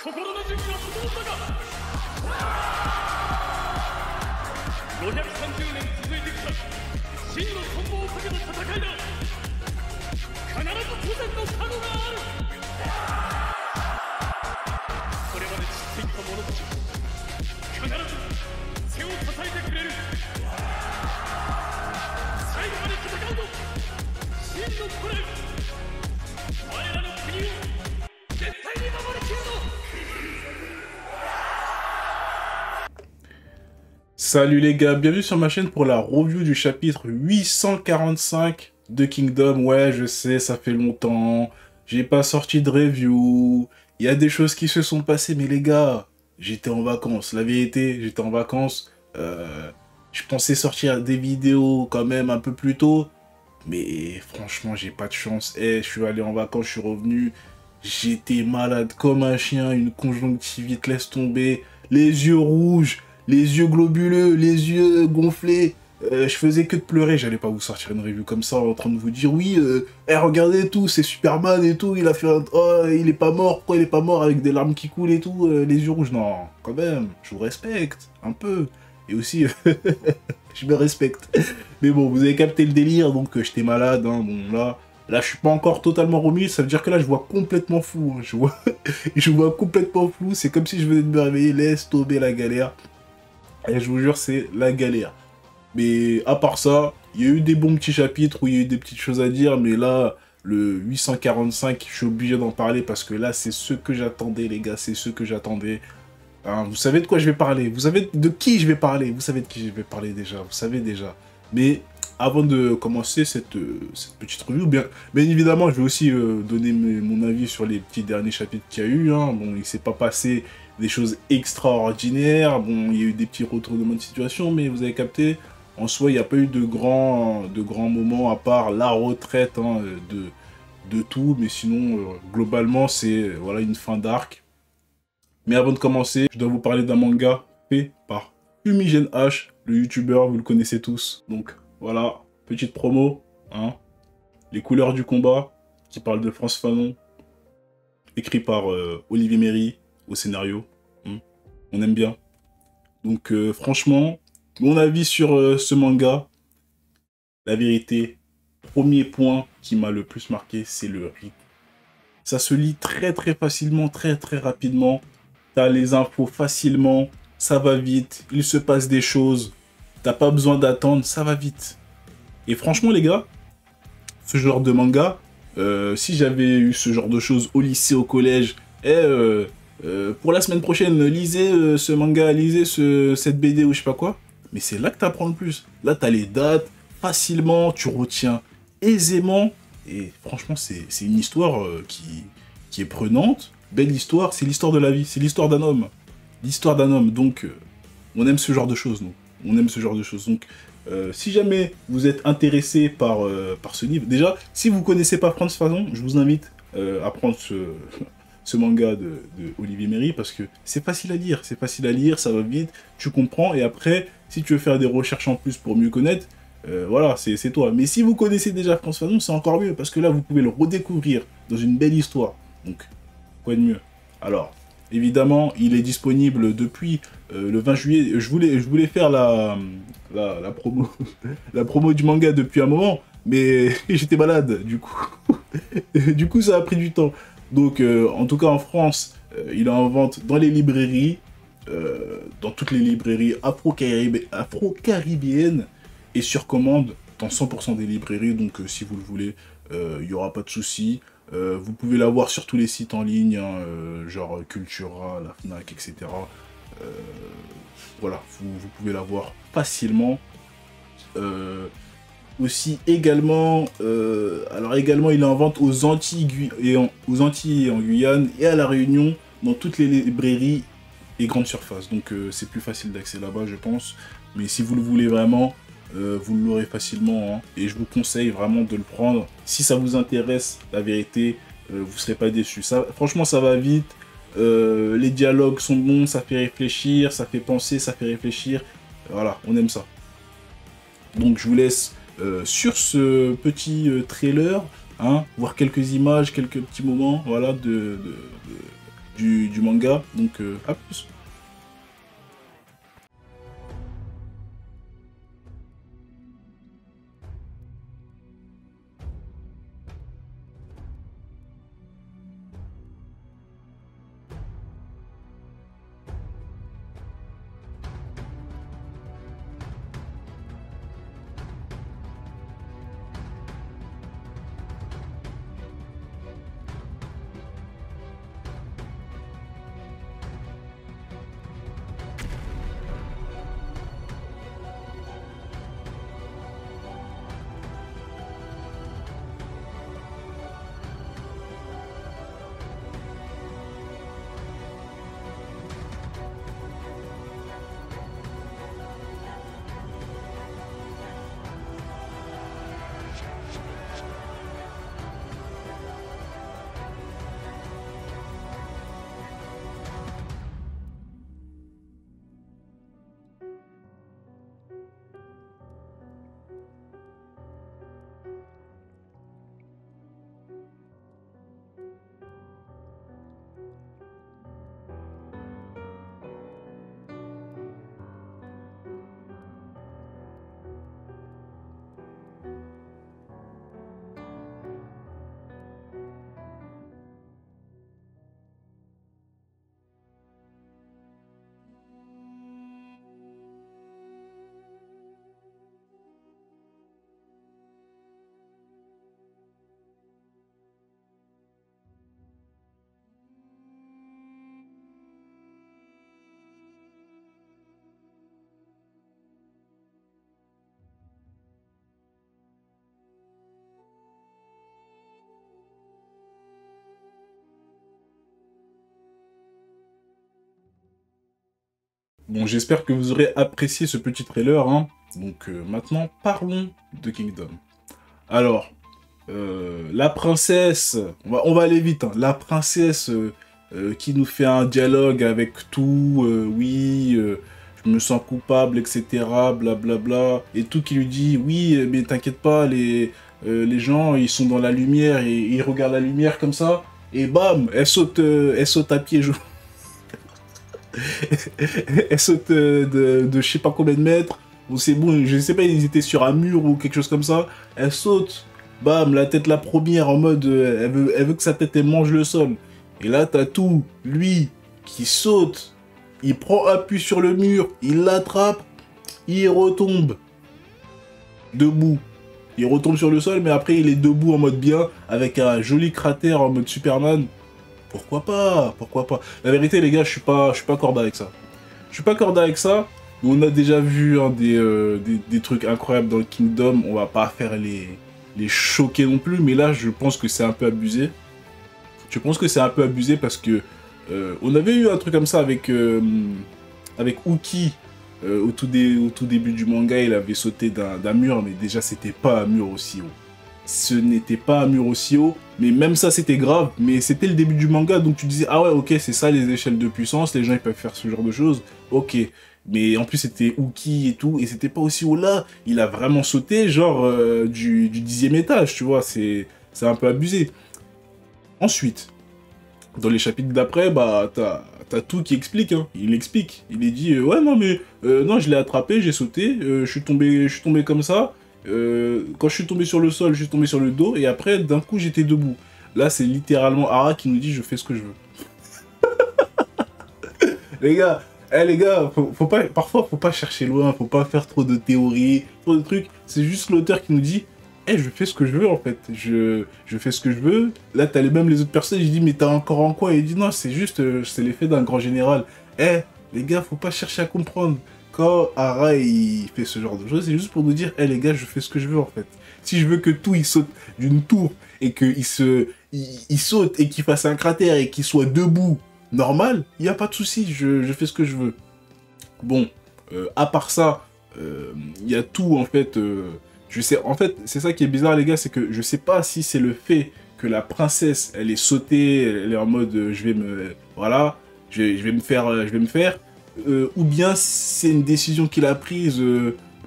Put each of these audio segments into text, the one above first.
心の準備は整ったか。530年続いてきた真の存亡をかけた戦いだ。必ず当然の角がある。これまで散っていった者たち必ず背を支えてくれる。最後まで戦うぞ真の古来。我らの国を絶対に守りきるぞ。Salut les gars, bienvenue sur ma chaîne pour la review du chapitre 845 de Kingdom. Ouais, je sais, ça fait longtemps, j'ai pas sorti de review, il y a des choses qui se sont passées, mais les gars, j'étais en vacances, la vérité, j'étais en vacances, je pensais sortir des vidéos quand même un peu plus tôt, mais franchement, j'ai pas de chance. Je suis allé en vacances, je suis revenu, j'étais malade comme un chien, une conjonctivite, laisse tomber, les yeux rouges, les yeux globuleux, les yeux gonflés, je faisais que de pleurer. J'allais pas vous sortir une review comme ça en train de vous dire oui, regardez tout, c'est Superman et tout, il a fait un... Oh, il est pas mort, pourquoi il est pas mort avec des larmes qui coulent et tout, les yeux rouges. Non, quand même, je vous respecte, un peu. Et aussi, je me respecte. Mais bon, vous avez capté le délire, donc j'étais malade, hein, bon là... Là, je suis pas encore totalement remis, ça veut dire que là, je vois complètement flou. Hein. Je vois complètement flou, c'est comme si je venais de me réveiller, laisse tomber la galère. Et je vous jure, c'est la galère. Mais à part ça, il y a eu des bons petits chapitres où il y a eu des petites choses à dire, mais là, le 845, je suis obligé d'en parler parce que là, c'est ce que j'attendais, les gars, c'est ce que j'attendais. Hein, vous savez de quoi je vais parler, vous savez de qui je vais parler, vous savez de qui je vais parler déjà, vous savez déjà. Mais avant de commencer cette petite review, bien évidemment, je vais aussi donner mon avis sur les petits derniers chapitres qu'il y a eu. Hein. Bon, il s'est pas passé des choses extraordinaires, bon, il y a eu des petits retournements de situation, mais vous avez capté, en soi, il n'y a pas eu de grands moments, à part la retraite hein, de tout, mais sinon, globalement, c'est voilà, une fin d'arc. Mais avant de commencer, je dois vous parler d'un manga fait par Fumigène H, le youtubeur, vous le connaissez tous, donc voilà, petite promo, hein, les couleurs du combat, qui parle de Frantz Fanon, écrit par Olivier Méry, au scénario, on aime bien. Donc franchement, mon avis sur ce manga, la vérité, premier point qui m'a le plus marqué, c'est le rythme. Ça se lit très facilement, très rapidement, t'as les infos facilement, ça va vite, il se passe des choses, t'as pas besoin d'attendre, ça va vite. Et franchement les gars, ce genre de manga, si j'avais eu ce genre de choses au lycée, au collège, pour la semaine prochaine, lisez ce manga, lisez cette BD ou je sais pas quoi. Mais c'est là que tu apprends le plus. Là, tu as les dates, facilement, tu retiens aisément. Et franchement, c'est une histoire qui est prenante. Belle histoire, c'est l'histoire de la vie, c'est l'histoire d'un homme. L'histoire d'un homme, donc on aime ce genre de choses, nous. On aime ce genre de choses. Donc, si jamais vous êtes intéressé par ce livre, déjà, si vous connaissez pas Frantz Fanon, je vous invite à prendre ce manga de Olivier Méry parce que c'est facile à lire, ça va vite, tu comprends, et après, si tu veux faire des recherches en plus pour mieux connaître, voilà, c'est toi. Mais si vous connaissez déjà Frantz Fanon, c'est encore mieux, parce que là, vous pouvez le redécouvrir dans une belle histoire. Donc, quoi de mieux? Alors, évidemment, il est disponible depuis le 20 juillet. Je voulais faire la promo, la promo du manga depuis un moment, mais j'étais malade, du coup. Du coup, ça a pris du temps. Donc, en tout cas, en France, il est en vente dans les librairies, dans toutes les librairies afro-caribéennes, et sur commande dans 100% des librairies. Donc, si vous le voulez, il n'y aura pas de souci. Vous pouvez l'avoir sur tous les sites en ligne, hein, genre Cultura, la Fnac, etc. Voilà, vous pouvez l'avoir facilement. Aussi également, alors également il est en vente aux Antilles et en Guyane et à La Réunion dans toutes les librairies et grandes surfaces. Donc c'est plus facile d'accès là-bas je pense. Mais si vous le voulez vraiment, vous l'aurez facilement. Hein, et je vous conseille vraiment de le prendre. Si ça vous intéresse, la vérité, vous ne serez pas déçus. Franchement ça va vite. Les dialogues sont bons, ça fait réfléchir, ça fait penser, ça fait réfléchir. Voilà, on aime ça. Donc je vous laisse sur ce petit trailer, hein, voir quelques images, quelques petits moments, voilà, du du manga. Donc à plus. Bon, j'espère que vous aurez apprécié ce petit trailer, hein. Donc maintenant, parlons de Kingdom. Alors, la princesse, on va aller vite, hein. La princesse qui nous fait un dialogue avec tout, oui, je me sens coupable, etc., blablabla, et tout qui lui dit, oui, mais t'inquiète pas, les gens, ils sont dans la lumière, et ils regardent la lumière comme ça, et bam, elle saute à pieds joints. Elle saute de je sais pas combien de mètres, ou c'est bon, je sais pas, ils étaient sur un mur ou quelque chose comme ça, elle saute, bam, la tête la première en mode, elle veut que sa tête elle mange le sol, et là t'as tout, lui, qui saute, il prend appui sur le mur, il l'attrape, il retombe, debout, il retombe sur le sol, mais après il est debout en mode bien, avec un joli cratère en mode Superman. Pourquoi pas? Pourquoi pas? La vérité, les gars, je suis pas corda avec ça. Je suis pas corda avec ça. On a déjà vu hein, des trucs incroyables dans le Kingdom. On va pas faire les choquer non plus. Mais là, je pense que c'est un peu abusé. Je pense que c'est un peu abusé parce que on avait eu un truc comme ça avec Uki. Au tout début du manga, il avait sauté d'un mur. Mais déjà, c'était pas un mur aussi haut. Ce n'était pas un mur aussi haut, mais même ça c'était grave, mais c'était le début du manga, donc tu disais, ah ouais, ok, c'est ça les échelles de puissance, les gens ils peuvent faire ce genre de choses, ok. Mais en plus c'était Uki et tout, et c'était pas aussi haut là, il a vraiment sauté, genre du 10e étage, tu vois, c'est un peu abusé. Ensuite, dans les chapitres d'après, bah t'as tout qui explique, hein. Il explique, il est dit, ouais non mais, non je l'ai attrapé, j'ai sauté, je suis tombé comme ça, quand je suis tombé sur le sol, je suis tombé sur le dos, et après, d'un coup, j'étais debout. Là, c'est littéralement Ara qui nous dit « je fais ce que je veux ». Les gars, parfois, faut pas chercher loin, faut pas faire trop de théories, trop de trucs. C'est juste l'auteur qui nous dit « je fais ce que je veux, en fait. Je fais ce que je veux. » Là, t'as même les autres personnes, je dis « mais t'as encore en quoi ?» Et il dit « non, c'est juste, c'est l'effet d'un grand général. » Les gars, faut pas chercher à comprendre. Quand Ara il fait ce genre de choses, c'est juste pour nous dire, les gars, je fais ce que je veux en fait. Si je veux que tout il saute d'une tour et qu'il saute et qu'il fasse un cratère et qu'il soit debout, normal, il n'y a pas de souci, je fais ce que je veux. Bon, à part ça, il y a tout en fait. Je sais, en fait, c'est ça qui est bizarre les gars, c'est que je sais pas si c'est le fait que la princesse, elle est sautée, elle est en mode, je vais me faire. Ou bien c'est une décision qu'il a prise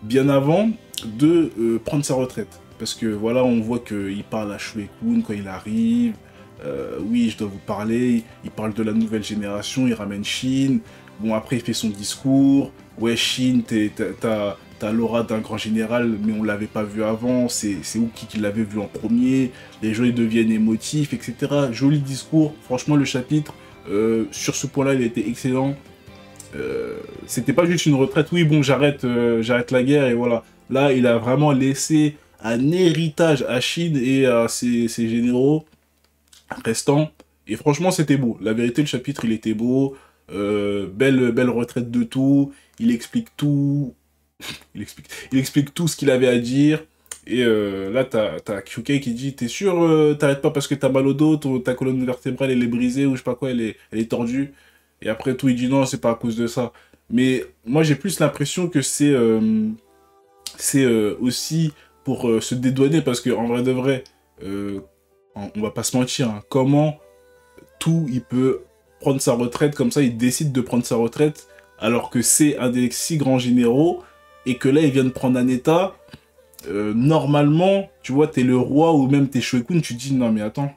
bien avant de prendre sa retraite. Parce que voilà, on voit qu'il parle à Shue Kun quand il arrive, oui, je dois vous parler. Il parle de la nouvelle génération, il ramène Shin. Bon, après, il fait son discours. Ouais, Shin, t'as l'aura d'un grand général, mais on l'avait pas vu avant. C'est Uki qui l'avait vu en premier. Les gens, ils deviennent émotifs, etc. Joli discours. Franchement, le chapitre, sur ce point-là, il était excellent. C'était pas juste une retraite. Oui, bon, j'arrête la guerre, et voilà. Là, il a vraiment laissé un héritage à Shin et à ses généraux restants. Et franchement, c'était beau. La vérité, le chapitre, il était beau. Belle retraite de tout. Il explique tout. Il explique tout ce qu'il avait à dire. Et là, t'as Kyukai qui dit, t'es sûr, t'arrêtes pas parce que t'as mal au dos, ta colonne vertébrale, elle est brisée, ou je sais pas quoi, elle est tordue. Et après tout, il dit non, c'est pas à cause de ça. Mais moi, j'ai plus l'impression que c'est aussi pour se dédouaner, parce que en vrai de vrai, on va pas se mentir, hein, comment tout, il peut prendre sa retraite comme ça, il décide de prendre sa retraite, alors que c'est un des 6 grands généraux, et que là, il vient de prendre un état. Normalement, tu vois, t'es le roi, ou même t'es Shoikun, tu te dis, non mais attends,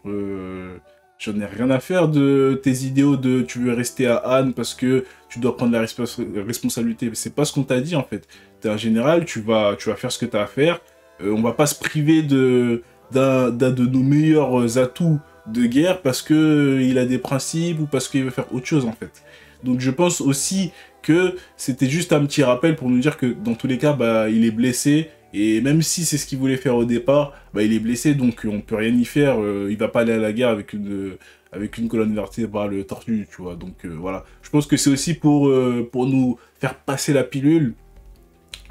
j'en ai rien à faire de tes idéaux de tu veux rester à Han parce que tu dois prendre la responsabilité. C'est pas ce qu'on t'a dit en fait. T'es un général, tu vas faire ce que t'as à faire. On va pas se priver d'un de nos meilleurs atouts de guerre parce que il a des principes ou parce qu'il veut faire autre chose en fait. Donc je pense aussi que c'était juste un petit rappel pour nous dire que dans tous les cas, bah, il est blessé. Et même si c'est ce qu'il voulait faire au départ, bah, il est blessé, donc on peut rien y faire. Il va pas aller à la guerre avec une colonne vertébrale tortue, tu vois. Donc voilà. Je pense que c'est aussi pour nous faire passer la pilule.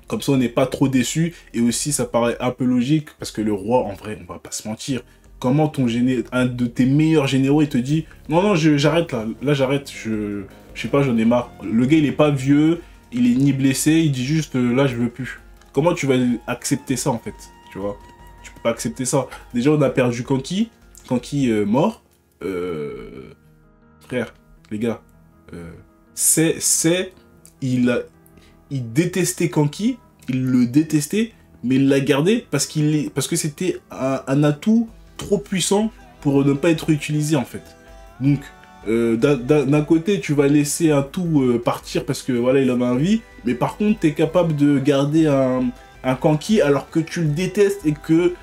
Comme ça, on n'est pas trop déçu. Et aussi, ça paraît un peu logique, parce que le roi, en vrai, on va pas se mentir. Comment un de tes meilleurs généraux, il te dit « Non, non, j'arrête là. Là, j'arrête. Je sais pas, j'en ai marre. » Le gars, il est pas vieux. Il est ni blessé. Il dit juste « Là, je veux plus. » Comment tu vas accepter ça, en fait? Tu vois? Tu peux pas accepter ça. Déjà, on a perdu Kanki. Kanki mort. Frère, les gars. Il détestait Kanki. Il le détestait. Mais il l'a gardé parce que c'était un atout trop puissant pour ne pas être utilisé, en fait. Donc, d'un côté, tu vas laisser un tout partir parce que voilà, il en a envie, mais par contre, tu es capable de garder un Kanki alors que tu le détestes et que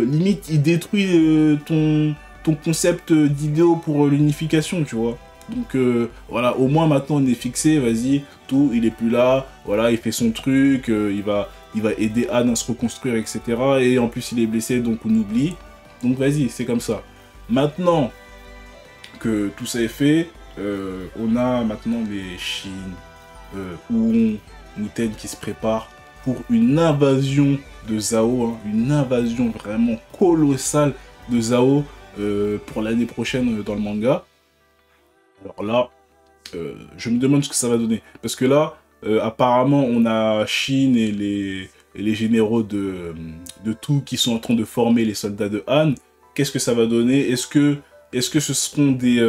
limite il détruit ton concept d'idéaux pour l'unification, tu vois. Donc voilà, au moins maintenant on est fixé, vas-y, tout, il est plus là, voilà, il fait son truc, il va aider Anne à se reconstruire, etc. Et en plus il est blessé, donc on oublie. Donc vas-y, c'est comme ça. Maintenant que tout ça est fait, on a maintenant les Shin, Uon, Muten qui se préparent pour une invasion de Zhao, hein, une invasion vraiment colossale de Zhao pour l'année prochaine dans le manga. Alors là, je me demande ce que ça va donner. Parce que là, apparemment, on a Shin et les généraux de tout qui sont en train de former les soldats de Han. Qu'est-ce que ça va donner? Est-ce que ce seront des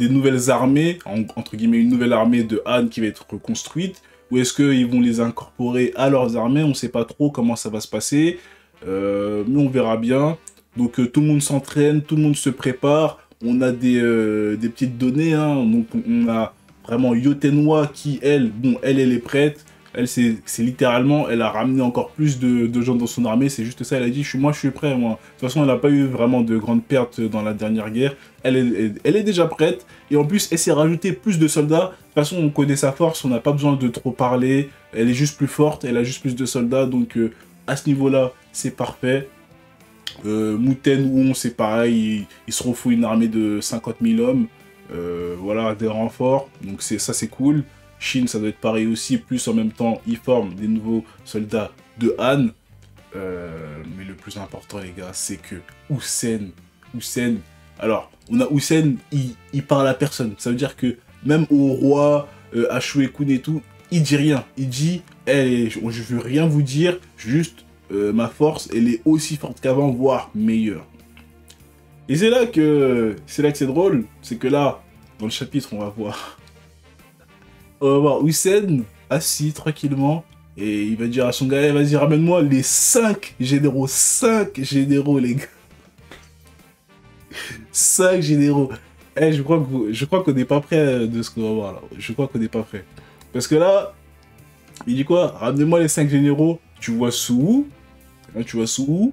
nouvelles armées, entre guillemets une nouvelle armée de Han qui va être reconstruite? Ou est-ce qu'ils vont les incorporer à leurs armées? On ne sait pas trop comment ça va se passer. Mais on verra bien. Donc tout le monde s'entraîne, tout le monde se prépare. On a des petites données. Hein. Donc on a vraiment Yotenwa qui, elle est prête. Elle, c'est littéralement, elle a ramené encore plus de gens dans son armée. C'est juste ça, elle a dit, moi je suis prêt, moi. De toute façon, elle n'a pas eu vraiment de grandes pertes dans la dernière guerre. Elle est déjà prête. Et en plus, elle s'est rajouté plus de soldats. De toute façon, on connaît sa force, on n'a pas besoin de trop parler. Elle est juste plus forte, elle a juste plus de soldats. Donc à ce niveau-là, c'est parfait. Muten ou on, c'est pareil. Ils se refont une armée de 50 000 hommes. Voilà, des renforts. Donc ça, c'est cool. Shin, ça doit être pareil aussi, plus en même temps, ils forment des nouveaux soldats de Han. Mais le plus important, les gars, c'est que Hussein, alors, on a Hussein, il parle à personne. Ça veut dire que même au roi, à Shuekun et tout, il dit rien. Il dit, hey, je veux rien vous dire, juste ma force, elle est aussi forte qu'avant, voire meilleure. Et c'est là que c'est drôle, c'est que là, dans le chapitre, on va voir Hussein assis tranquillement et il va dire à son gars, hey, vas-y ramène-moi les 5 généraux, les gars. 5 généraux. Eh, je crois qu'on n'est pas prêt de ce qu'on va voir là. Je crois qu'on n'est pas prêt. Parce que là, il dit quoi? Ramenez-moi les 5 généraux. Tu vois Suwu. Hein, tu vois Suwu.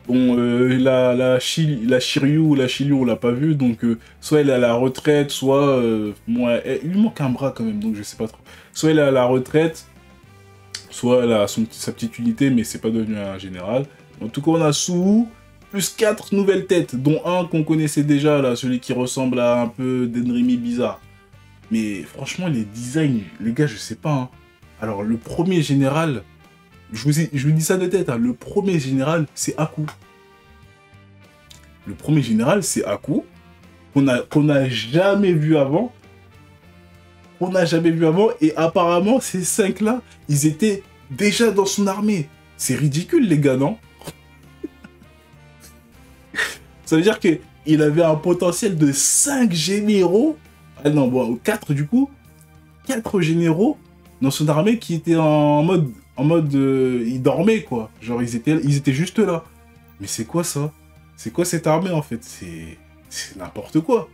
Bon, la Shiryu, on l'a pas vu. Donc, soit elle est à la retraite, soit... moi, il lui manque un bras quand même, donc je sais pas trop. Soit elle est à la retraite, soit elle a sa petite unité, mais c'est pas devenu un général. En tout cas, on a Suwu. Plus 4 nouvelles têtes, dont un qu'on connaissait déjà, là, celui qui ressemble à un peu d'Enrimi bizarre. Mais franchement, les designs, les gars, je sais pas. Hein. Alors, le premier général, je vous dis ça de tête, hein, le premier général, c'est Aku. Le premier général, c'est Aku, qu'on a jamais vu avant. Qu'on n'a jamais vu avant, et apparemment, ces 5-là, ils étaient déjà dans son armée. C'est ridicule, les gars, non? Ça veut dire qu'il avait un potentiel de 5 généraux. Ah non, bon, 4 du coup. 4 généraux dans son armée qui étaient en mode ils dormaient, quoi. Genre, ils étaient juste là. Mais c'est quoi ça? C'est quoi cette armée, en fait? C'est n'importe quoi.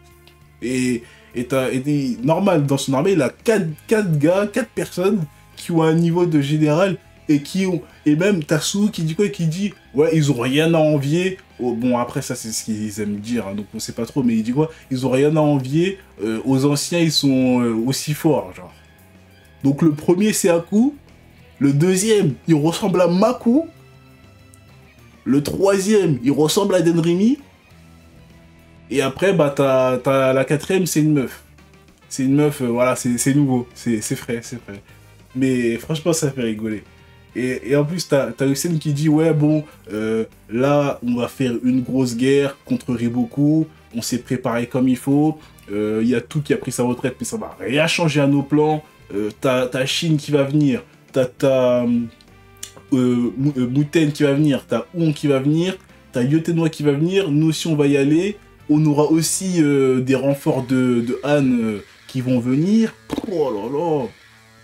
Et normal, dans son armée, il a 4 gars, 4 personnes qui ont un niveau de général et même Tasu qui dit quoi? Qui dit ouais, ils ont rien à envier. Bon, après, ça, c'est ce qu'ils aiment dire, hein, donc on sait pas trop, mais il dit quoi? Ils ont rien à envier aux anciens, ils sont aussi forts, genre. Donc le premier, c'est Aku. Le deuxième, il ressemble à Maku. Le troisième, il ressemble à Denrimi. Et après, bah, t'as la quatrième, c'est une meuf. C'est une meuf, voilà, c'est nouveau, c'est frais, c'est frais. Mais franchement, ça fait rigoler. Et en plus, t'as Hussein qui dit, ouais, bon, là, on va faire une grosse guerre contre Riboku, on s'est préparé comme il faut, il y a tout qui a pris sa retraite, mais ça va rien changer à nos plans, t'as Shin qui va venir, t'as Muten qui va venir, t'as On qui va venir, t'as Yotenwa qui va venir, nous aussi on va y aller, on aura aussi des renforts de Han qui vont venir, oh là là.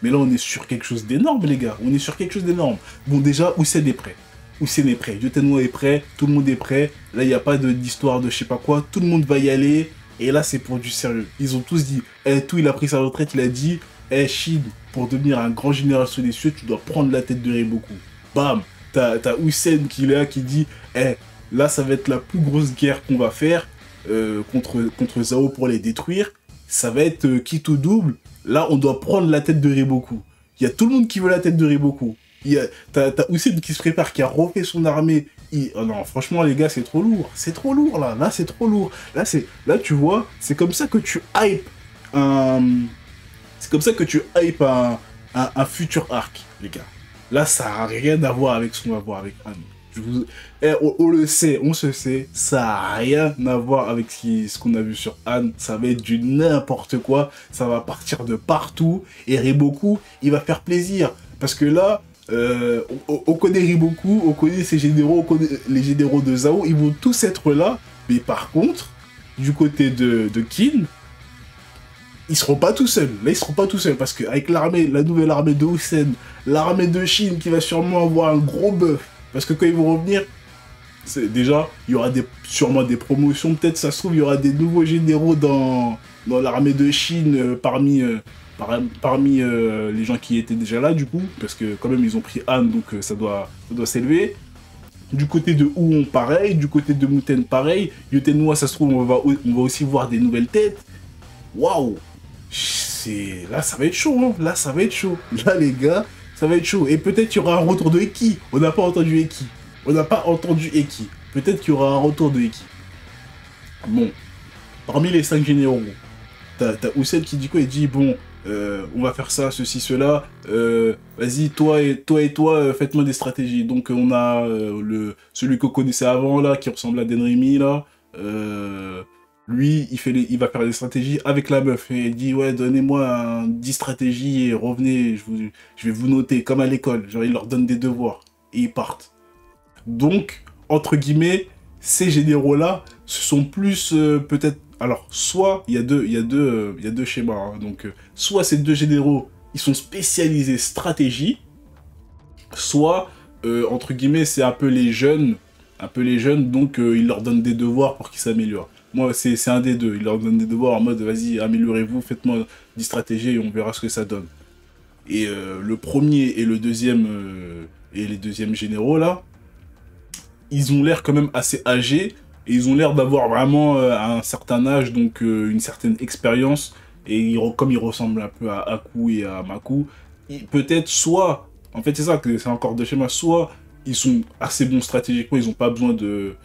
Mais là, on est sur quelque chose d'énorme, les gars. On est sur quelque chose d'énorme. Bon, déjà, Hussein est prêt. Hussein est prêt. Yotenwa est prêt. Tout le monde est prêt. Là, il n'y a pas d'histoire de je sais pas quoi. Tout le monde va y aller. Et là, c'est pour du sérieux. Ils ont tous dit, tout, il a pris sa retraite. Il a dit, Shin, pour devenir un grand général sous les cieux, tu dois prendre la tête de Riboku. Bam. T'as Hussein qui est là, qui dit, là, ça va être la plus grosse guerre qu'on va faire contre Zao pour les détruire. Ça va être quitte au double. Là, on doit prendre la tête de Riboku. Il y a tout le monde qui veut la tête de Riboku. T'as Hussein qui se prépare, qui a refait son armée. Oh non, franchement, les gars, c'est trop lourd. C'est trop lourd, là. Là, c'est trop lourd. Là, tu vois, c'est comme ça que tu hype un... C'est comme ça que tu hype un futur arc, les gars. Là, ça n'a rien à voir avec ce qu'on va voir avec Han. On le sait, on se sait, ça n'a rien à voir avec ce qu'on a vu sur Han. Ça va être du n'importe quoi, ça va partir de partout. Et Riboku, il va faire plaisir. Parce que là, on connaît Riboku, on connaît ses généraux, on connaît les généraux de Zao, ils vont tous être là. Mais par contre, du côté de Kin, ils seront pas tout seuls. Là, ils seront pas tout seuls. Parce qu'avec l'armée, la nouvelle armée de Hussein, l'armée de Shin qui va sûrement avoir un gros buff. Parce que quand ils vont revenir, déjà, il y aura sûrement des promotions. Peut-être, ça se trouve, il y aura des nouveaux généraux dans l'armée de Chine parmi les gens qui étaient déjà là, du coup. Parce que quand même, ils ont pris Han, donc ça doit s'élever. Du côté de Ouon, pareil. Du côté de Muten, pareil. Yotenwa, ça se trouve, on va aussi voir des nouvelles têtes. Waouh! Là, ça va être chaud, hein. Là, ça va être chaud. Là, les gars... Ça va être chaud. Et peut-être qu'il y aura un retour de Eki. On n'a pas entendu Eki. On n'a pas entendu Eki. Peut-être qu'il y aura un retour de Eki. Bon. Parmi les 5 généraux, t'as Hussein qui dit quoi? Il dit, bon, on va faire ça, ceci, cela. Vas-y, toi et toi, faites-moi des stratégies. Donc, on a celui qu'on connaissait avant, là, qui ressemble à Denrimi, là. Lui, il va faire des stratégies avec la meuf. Et il dit, ouais, donnez-moi 10 stratégies et revenez, je vais vous noter, comme à l'école. Genre, il leur donne des devoirs. Et ils partent. Donc, entre guillemets, ces généraux-là, ce sont plus, peut-être... Alors, soit, il y a deux schémas. Hein. Donc, soit ces deux généraux, ils sont spécialisés stratégie. Soit, entre guillemets, c'est un peu les jeunes un peu les jeunes, donc il leur donne des devoirs pour qu'ils s'améliorent. Moi, c'est un des deux. Il leur donne des devoirs en mode, vas-y, améliorez-vous, faites-moi des stratégies et on verra ce que ça donne. Et le premier et le deuxième, et les deuxièmes généraux, là, ils ont l'air quand même assez âgés, et ils ont l'air d'avoir vraiment un certain âge, donc une certaine expérience, et comme ils ressemblent un peu à Aku et à Maku, peut-être soit, en fait c'est ça, que c'est encore deux schémas, soit ils sont assez bons stratégiquement, ils n'ont pas besoin de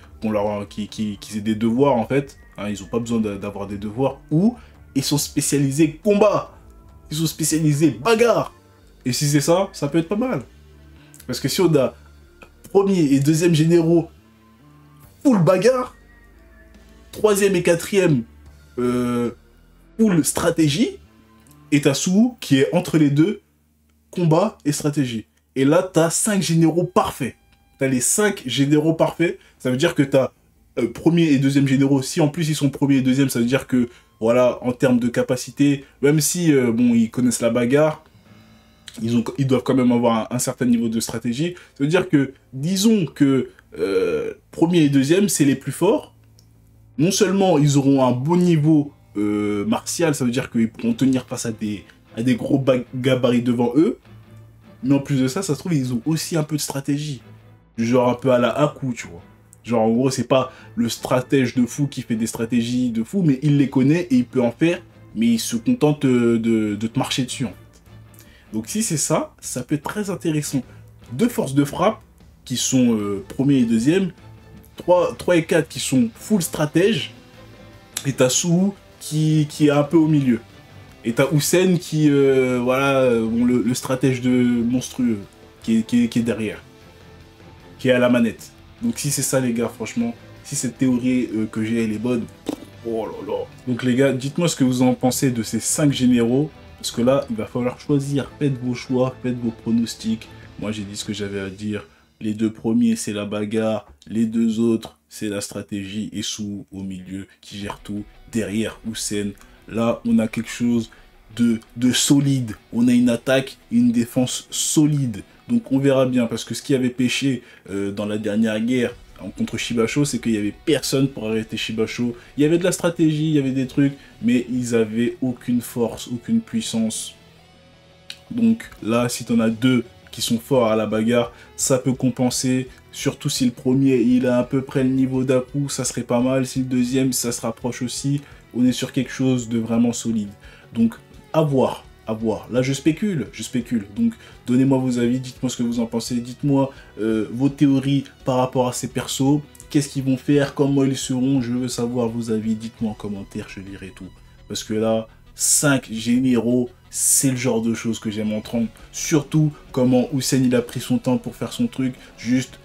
qu'ils aient des devoirs en fait, hein, ils n'ont pas besoin d'avoir des devoirs, ou ils sont spécialisés combat, ils sont spécialisés bagarre, et si c'est ça, ça peut être pas mal. Parce que si on a premier et deuxième généraux full bagarre, troisième et quatrième full stratégie, et t'as Suhu qui est entre les deux, combat et stratégie. Et là, t'as 5 généraux parfaits. T'as les 5 généraux parfaits, ça veut dire que t'as premier et deuxième généraux. Si en plus ils sont premier et deuxième, ça veut dire que, voilà, en termes de capacité, même si, bon, ils connaissent la bagarre, ils doivent quand même avoir un certain niveau de stratégie. Ça veut dire que, disons que premier et deuxième, c'est les plus forts. Non seulement ils auront un bon niveau martial, ça veut dire qu'ils pourront tenir face à des gros gabarits devant eux. Mais en plus de ça, ça se trouve, ils ont aussi un peu de stratégie. Genre un peu à la Aku, tu vois. Genre en gros, c'est pas le stratège de fou qui fait des stratégies de fou, mais il les connaît et il peut en faire, mais il se contente de te marcher dessus, en fait. Donc si c'est ça, ça peut être très intéressant. Deux forces de frappe, qui sont premier et deuxième, 3 et 4 qui sont full stratège, et t'as Suhu qui est un peu au milieu. Et t'as Hussein qui, voilà, bon, le stratège de monstrueux, qui est derrière, qui est à la manette. Donc si c'est ça les gars, franchement, si cette théorie que j'ai elle est bonne, oh là là. Donc les gars, dites-moi ce que vous en pensez de ces 5 généraux. Parce que là, il va falloir choisir. Faites vos choix, faites vos pronostics. Moi, j'ai dit ce que j'avais à dire. Les deux premiers, c'est la bagarre. Les deux autres, c'est la stratégie. Et Suhu au milieu, qui gère tout. Derrière, Hussein. Là, on a quelque chose de solide. On a une attaque et une défense solide. Donc, on verra bien. Parce que ce qui avait pêché dans la dernière guerre contre Shibasho, c'est qu'il n'y avait personne pour arrêter Shibasho. Il y avait de la stratégie, il y avait des trucs, mais ils avaient aucune force, aucune puissance. Donc là, si tu en as deux qui sont forts à la bagarre, ça peut compenser. Surtout si le premier, il a à peu près le niveau d'Aku, ça serait pas mal. Si le deuxième, ça se rapproche aussi, on est sur quelque chose de vraiment solide. Donc, à voir. À voir. Là, je spécule. Donc, donnez-moi vos avis, dites-moi ce que vous en pensez, dites-moi vos théories par rapport à ces persos, qu'est-ce qu'ils vont faire, comment ils seront, je veux savoir vos avis, dites-moi en commentaire, je lirai tout. Parce que là, 5 généraux, c'est le genre de choses que j'aime entendre. Surtout, comment Hussein, il a pris son temps pour faire son truc, juste...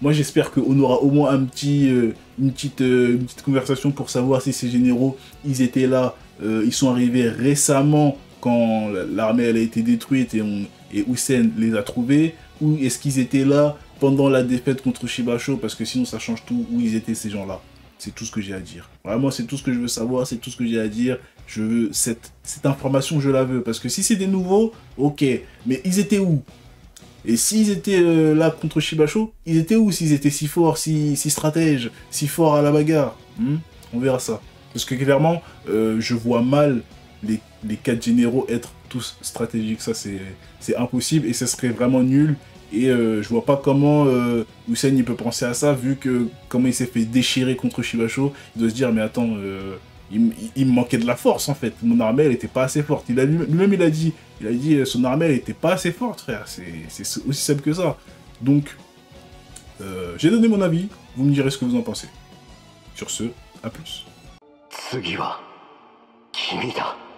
Moi, j'espère qu'on aura au moins une petite conversation pour savoir si ces généraux, ils étaient là, ils sont arrivés récemment, quand l'armée elle a été détruite et Hussein les a trouvés, ou est-ce qu'ils étaient là pendant la défaite contre Shibasho, parce que sinon ça change tout, où ils étaient ces gens-là. C'est tout ce que j'ai à dire. Vraiment, c'est tout ce que je veux savoir, c'est tout ce que j'ai à dire. Je veux cette information, je la veux, parce que si c'est des nouveaux, ok, mais ils étaient où? Et s'ils étaient là contre Shibasho, ils étaient où s'ils étaient si forts, si stratèges, si forts à la bagarre? On verra ça. Parce que clairement, je vois mal les 4 généraux être tous stratégiques. Ça, c'est impossible et ce serait vraiment nul. Et je vois pas comment Hussein il peut penser à ça, vu que comment il s'est fait déchirer contre Shibasho. Il doit se dire, mais attends, il me manquait de la force en fait. Mon armée, elle était pas assez forte. Lui-même, il a dit son armée, elle était pas assez forte, frère. C'est aussi simple que ça. Donc, j'ai donné mon avis. Vous me direz ce que vous en pensez. Sur ce, à plus. 次は君だ。